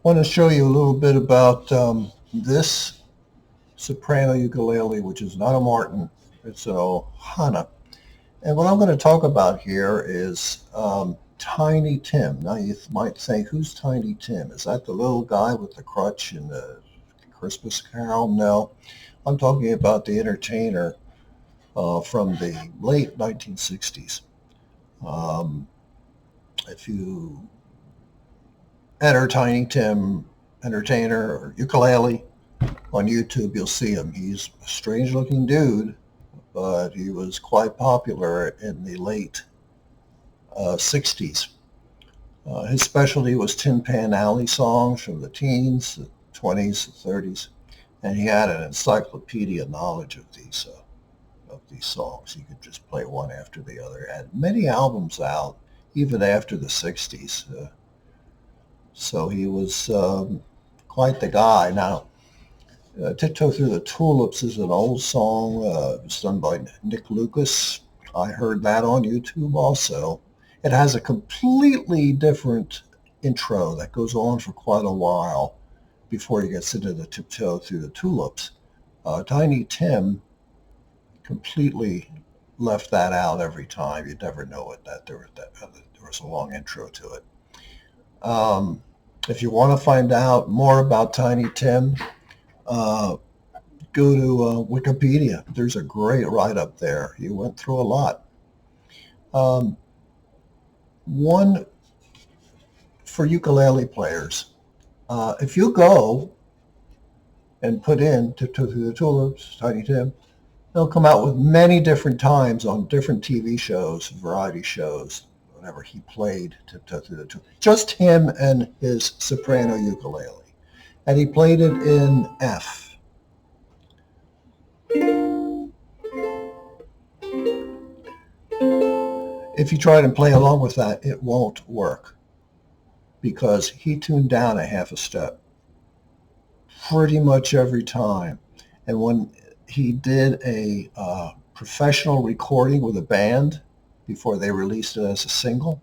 Want to show you a little bit about this soprano ukulele, which is not a Martin, it's an Ohana. And what I'm going to talk about here is Tiny Tim. Now you might think, who's Tiny Tim? Is that the little guy with the crutch in the Christmas Carol? No, I'm talking about the entertainer from the late 1960s. Um, if you enter Tiny Tim entertainer or ukulele on YouTube, you'll see him. He's a strange looking dude, but he was quite popular in the late 60s. His specialty was Tin Pan Alley songs from the teens, the 20s, the 30s, and he had an encyclopedia knowledge of these songs. He could just play one after the other. Had many albums out, even after the 60s. So he was quite the guy. Now, Tiptoe Through the Tulips is an old song. It's done by Nick Lucas. I heard that on YouTube also. It has a completely different intro that goes on for quite a while before he gets into the Tiptoe Through the Tulips. Tiny Tim completely left that out every time. You'd never know it, that there was a long intro to it. If you want to find out more about Tiny Tim, go to Wikipedia. There's a great write-up there. He went through a lot. One for ukulele players. If you go and put in Tiptoe Through the Tulips, Tiny Tim, they'll come out with many different times on different TV shows, variety shows, whenever he played Tiptoe Through the Tulips. Just him and his soprano ukulele. And he played it in F. If you try to play along with that, it won't work because he tuned down a half a step pretty much every time. And when he did a professional recording with a band before they released it as a single,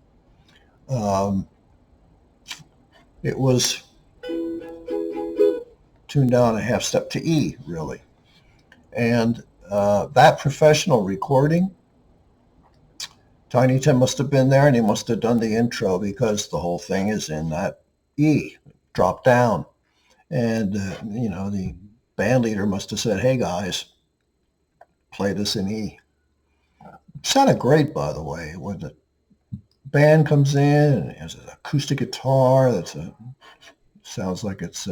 it was tuned down a half step to E, really. And that professional recording, Tiny Tim must have been there and he must have done the intro because the whole thing is in that E, drop down. And, the band leader must have said, hey guys, play this in E. It sounded great, by the way, when the band comes in and it has an acoustic guitar sounds like it's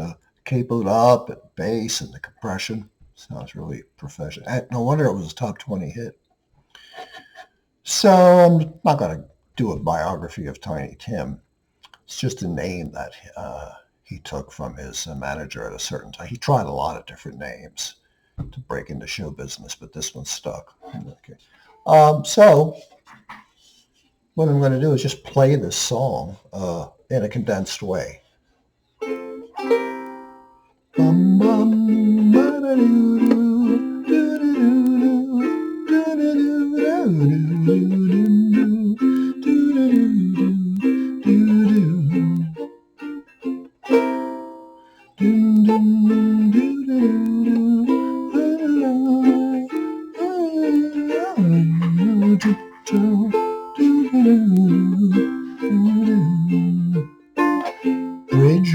capoed up and bass and the compression. Sounds really professional. No wonder it was a top 20 hit. So I'm not going to do a biography of Tiny Tim. It's just a name that he took from his manager at a certain time. He tried a lot of different names to break into show business, but this one stuck. Okay. So what I'm going to do is just play this song in a condensed way. Bridge.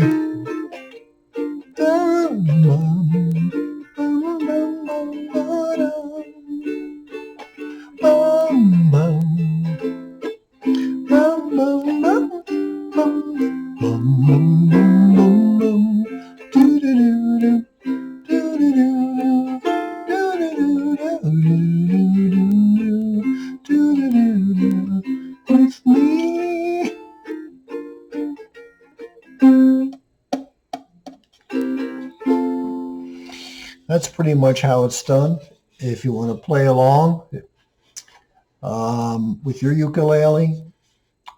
With me. That's pretty much how it's done. If you want to play along with your ukulele,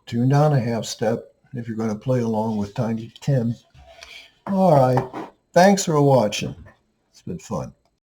tune down a half step if you're going to play along with Tiny Tim. All right. Thanks for watching. It's been fun.